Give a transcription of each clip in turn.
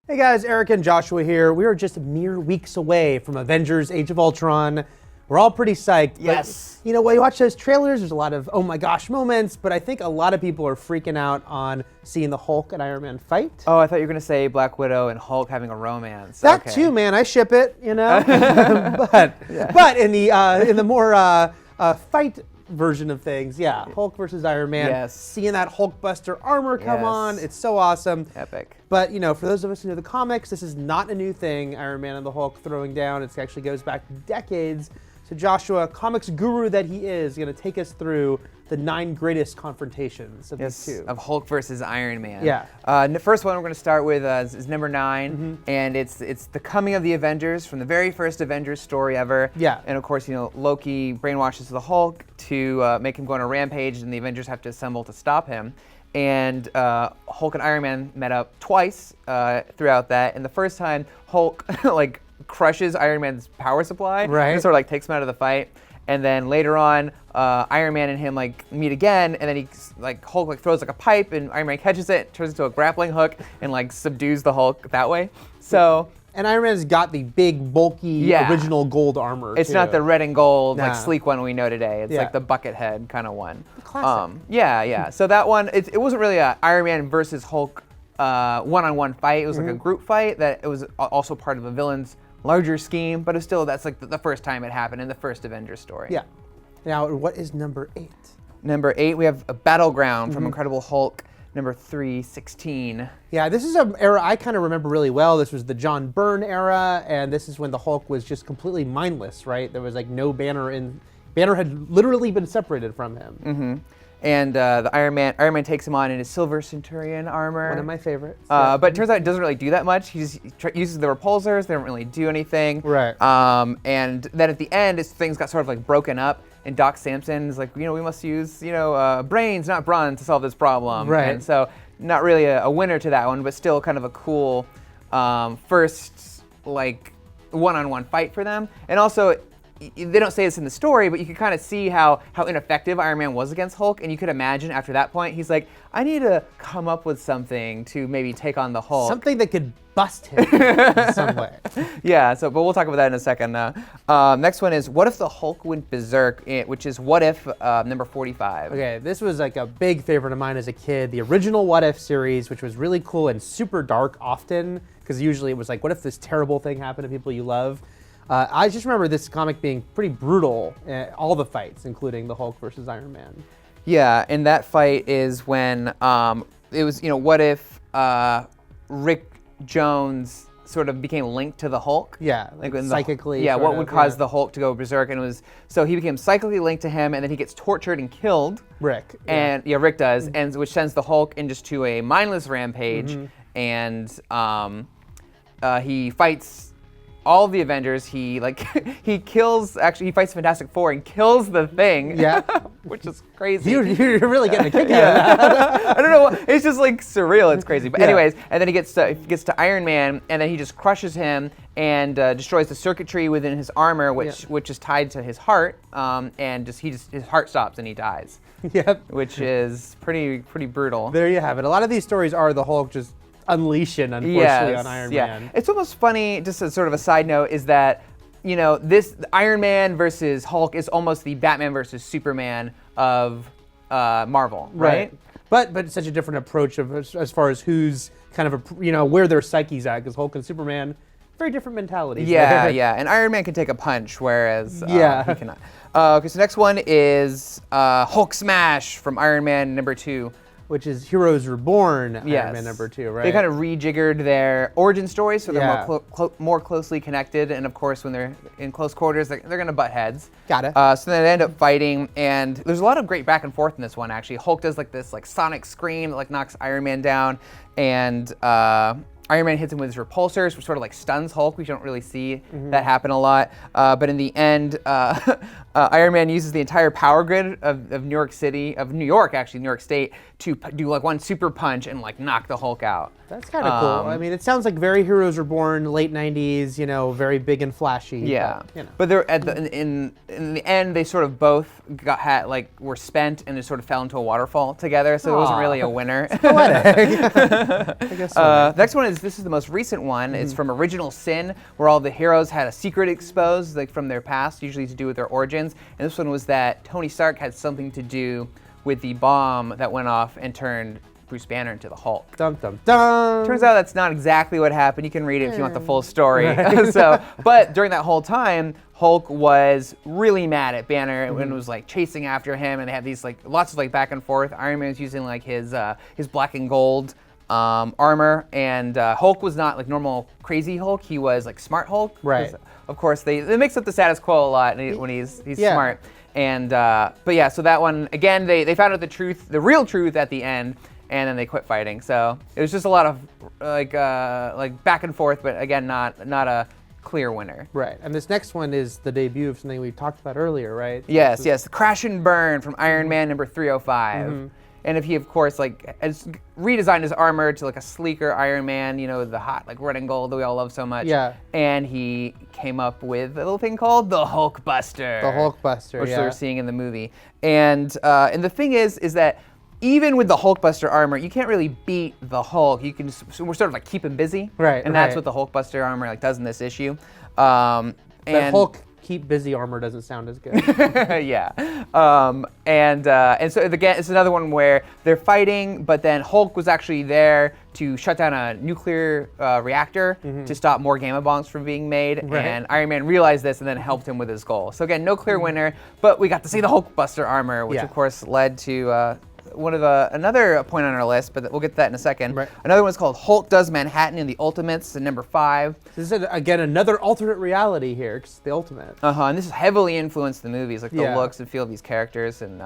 Hey guys, Eric and Joshua here. We are just mere weeks away from Avengers Age of Ultron. We're all pretty psyched. Yes. But, when you watch those trailers, there's a lot of oh my gosh moments, but I think a lot of people are freaking out on seeing the Hulk and Iron Man fight. Oh, I thought you were going to say Black Widow and Hulk having a romance. That Okay. too, man. I ship it, but in the more fight version of things, yeah, Hulk versus Iron Man. Yes. Seeing that Hulkbuster armor come Yes. on, it's so awesome. Epic. But, for those of us who know the comics, this is not a new thing, Iron Man and the Hulk throwing down. It actually goes back decades. So Joshua, comics guru that he is, going to take us through the 9 greatest confrontations of these two. Of Hulk versus Iron Man. Yeah. The first one we're going to start with is number 9, and it's the coming of the Avengers from the very first Avengers story ever. Yeah. And of course, Loki brainwashes the Hulk to make him go on a rampage, and the Avengers have to assemble to stop him. And Hulk and Iron Man met up twice throughout that. And the first time, Hulk crushes Iron Man's power supply. Right. And sort of takes him out of the fight. And then later on, Iron Man and him meet again, and then Hulk throws a pipe, and Iron Man catches it, turns it into a grappling hook, and subdues the Hulk that way. So. And Iron Man's got the big, bulky, original gold armor. It's not the red and gold, Nah. sleek one we know today. It's the bucket head kind of one. Classic. Yeah. So that one, it wasn't really a Iron Man versus Hulk one-on-one fight. It was a group fight that it was also part of a villain's larger scheme, but it's still, that's the first time it happened in the first Avengers story. Yeah. Now, what is number 8? Number 8, we have a Battleground from Incredible Hulk. Number 316. Yeah, this is an era I kind of remember really well. This was the John Byrne era, and this is when the Hulk was just completely mindless, right? There was no Banner in. Banner had literally been separated from him. Mm-hmm. And the Iron Man takes him on in his Silver Centurion armor. One of my favorites. But it turns out it doesn't really do that much. He just uses the repulsors. They don't really do anything. Right. And then at the end, things got sort of broken up. And Doc Samson is we must use, brains, not brawn, to solve this problem. Right. And so, not really a winner to that one, but still kind of a cool first, one-on-one fight for them. And also, they don't say this in the story, but you can kind of see how ineffective Iron Man was against Hulk, and you could imagine after that point, he's like, I need to come up with something to maybe take on the Hulk. Something that could bust him in some way. Yeah, but we'll talk about that in a second. Next one is, what if the Hulk went Berserk, which is What If, number 45. Okay, this was a big favorite of mine as a kid. The original What If series, which was really cool and super dark often, because usually it was what if this terrible thing happened to people you love? I just remember this comic being pretty brutal, all the fights, including the Hulk versus Iron Man. Yeah, and that fight is when it was, what if Rick Jones sort of became linked to the Hulk? Yeah, psychically. Yeah, what would cause the Hulk to go berserk? And so he became psychically linked to him, and then he gets tortured and killed. Rick. And Rick does, and which sends the Hulk into a mindless rampage, and he fights all of the Avengers. He he fights Fantastic Four and kills the Thing. Yeah. Which is crazy. You're really getting a kick out of that. I don't know. It's just surreal. It's crazy. But anyways, and then he gets to Iron Man, and then he just crushes him and destroys the circuitry within his armor, which is tied to his heart, and his heart stops and he dies. Yep. Which is pretty brutal. There you have it. A lot of these stories are the Hulk just unleashing, unfortunately, on Iron Man. It's almost funny, just as sort of a side note, is that, this Iron Man versus Hulk is almost the Batman versus Superman of Marvel, right? But it's such a different approach as far as who's kind of, where their psyche's at, because Hulk and Superman, very different mentalities. Yeah, and Iron Man can take a punch, whereas he cannot. Okay, so next one is Hulk Smash from Iron Man number 2. Which is Heroes Reborn, Iron Man number 2, right? They kind of rejiggered their origin stories, so they're more closely connected, and of course, when they're in close quarters, they're going to butt heads. Got it. So then they end up fighting, and there's a lot of great back and forth in this one, actually. Hulk does this sonic scream that knocks Iron Man down, and Iron Man hits him with his repulsors, which sort of stuns Hulk. We don't really see that happen a lot. But in the end, Iron Man uses the entire power grid of New York State, to do like one super punch and like knock the Hulk out. That's kind of cool. I mean, it sounds like very Heroes Reborn, late '90s. You know, very big and flashy. Yeah, but, you know. but they're in the end they sort of both were spent and just sort of fell into a waterfall together. So it wasn't really a winner. Poetic. I guess so. Next one is this is the most recent one. It's from Original Sin, where all the heroes had a secret exposed, like from their past, usually to do with their origins. And this one was that Tony Stark had something to do with the bomb that went off and turned Bruce Banner into the Hulk. Dum dum dum. Turns out that's not exactly what happened. You can read it if you want the full story. Right. But during that whole time, Hulk was really mad at Banner and was like chasing after him, and they had these like lots of like back and forth. Iron Man was using like his black and gold armor, and Hulk was not like normal crazy Hulk. He was like smart Hulk. Right. Of course, they mix up the status quo a lot when he's smart. And but yeah, so that one again, they found out the real truth at the end. And then they quit fighting. So it was just a lot of like back and forth, but again, not a clear winner. Right. And this next one is the debut of something we talked about earlier, right? Yes, the Crash and Burn from Iron Man number 305. And if he, of course, like has redesigned his armor to like a sleeker Iron Man, you know, the hot like red and gold that we all love so much. Yeah. And he came up with a little thing called the Hulkbuster. The Hulkbuster, which we're seeing in the movie. And the thing is that even with the Hulkbuster armor, you can't really beat the Hulk. You can we're sort of like keep him busy, right? And that's what the Hulkbuster armor like does in this issue. But Hulk keep busy armor doesn't sound as good. Yeah, and so again, it's another one where they're fighting, but then Hulk was actually there to shut down a nuclear reactor to stop more gamma bombs from being made, and Iron Man realized this and then helped him with his goal. So again, no clear winner, but we got to see the Hulkbuster armor, which of course led to another point on our list, but we'll get to that in a second. Right. Another one's called Hulk Does Manhattan in the Ultimates, number 5. This is again another alternate reality here, 'cause it's the Ultimate. And this has heavily influenced the movies, like the looks and feel of these characters, and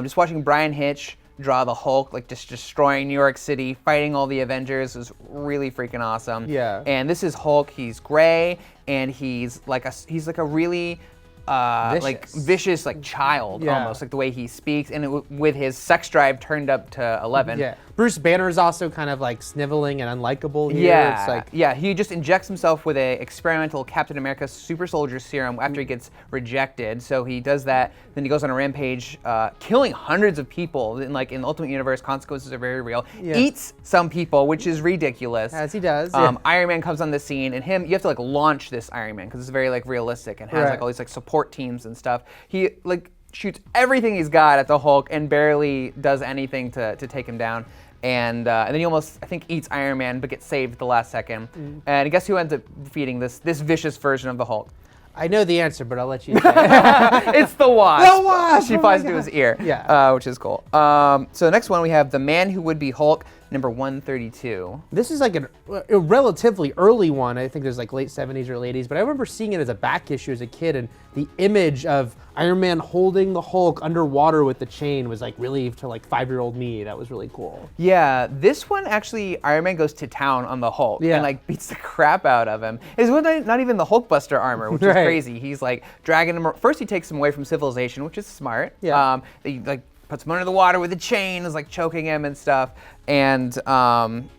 just watching Brian Hitch draw the Hulk, like just destroying New York City, fighting all the Avengers, was really freaking awesome. Yeah. And this is Hulk. He's gray, and he's like a really vicious like child almost, like the way he speaks, and with his sex drive turned up to 11. Yeah. Bruce Banner is also kind of like sniveling and unlikable here. It's like, he just injects himself with a experimental Captain America super soldier serum after he gets rejected. So he does that, then he goes on a rampage, killing hundreds of people. In the Ultimate Universe, consequences are very real. Eats some people, which is ridiculous. As he does. Iron Man comes on the scene, and you have to like launch this Iron Man because it's very like realistic and has like all these like support teams and stuff. He like shoots everything he's got at the Hulk and barely does anything to take him down. And then he almost, I think, eats Iron Man, but gets saved at the last second. And guess who ends up defeating this vicious version of the Hulk? I know the answer, but I'll let you say it. It's the Wasp. The Wasp! She flies into his ear, which is cool. So the next one we have The Man Who Would Be Hulk, number 132. This is like a relatively early one. I think it was like late 70s or late 80s, but I remember seeing it as a back issue as a kid, and the image of Iron Man holding the Hulk underwater with the chain was like really, to like 5-year-old me, that was really cool. Yeah, this one actually, Iron Man goes to town on the Hulk and like beats the crap out of him. It's not even the Hulkbuster armor, which is crazy. He's like dragging him. First he takes him away from civilization, which is smart. Yeah. He like puts him under the water with a chain, is like choking him and stuff. And then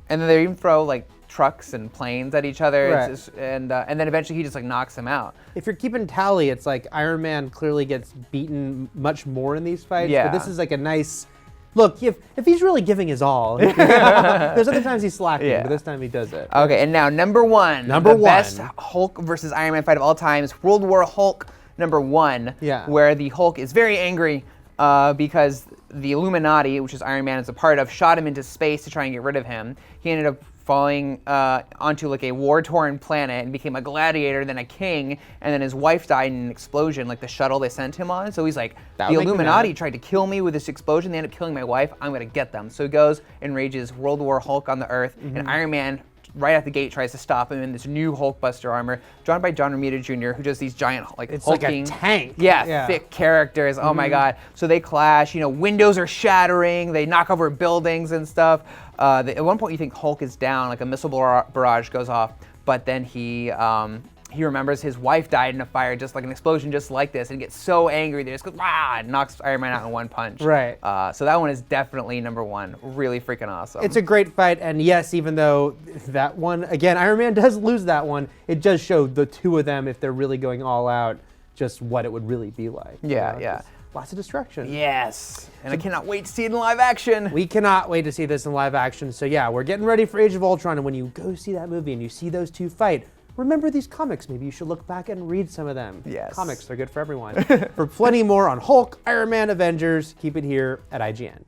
they even throw like trucks and planes at each other. And then eventually he just like knocks him out. If you're keeping tally, it's like Iron Man clearly gets beaten much more in these fights. Yeah. But this is like a nice look. If he's really giving his all, there's other times he's slacking, but this time he does it. Okay, and now number one, the best Hulk versus Iron Man fight of all time is World War Hulk number 1, where the Hulk is very angry because the Illuminati, which is Iron Man is a part of, shot him into space to try and get rid of him. He ended up falling onto like a war-torn planet and became a gladiator, then a king, and then his wife died in an explosion, like the shuttle they sent him on. So he's like, the Illuminati tried to kill me with this explosion, they ended up killing my wife, I'm gonna get them. So he goes and rages World War Hulk on the Earth, and Iron Man right at the gate tries to stop him in this new Hulkbuster armor, drawn by John Romita Jr., who does these giant it's hulking, like a tank. Thick characters. Oh my god! So they clash. Windows are shattering. They knock over buildings and stuff. At one point, you think Hulk is down, like a missile barrage goes off, but then he he remembers his wife died in a fire, just like an explosion just like this, and gets so angry that he just goes, "Wow!" and knocks Iron Man out in one punch. Right. So that one is definitely number one. Really freaking awesome. It's a great fight, and yes, even though that one, again, Iron Man does lose that one, it does show the two of them, if they're really going all out, just what it would really be like. Yeah, you know? yeah. Just lots of destruction. Yes. And I cannot wait to see it in live action. We cannot wait to see this in live action. So yeah, we're getting ready for Age of Ultron, and when you go see that movie and you see those two fight, remember these comics. Maybe you should look back and read some of them. Yes. Comics, they're good for everyone. For plenty more on Hulk, Iron Man, Avengers, keep it here at IGN.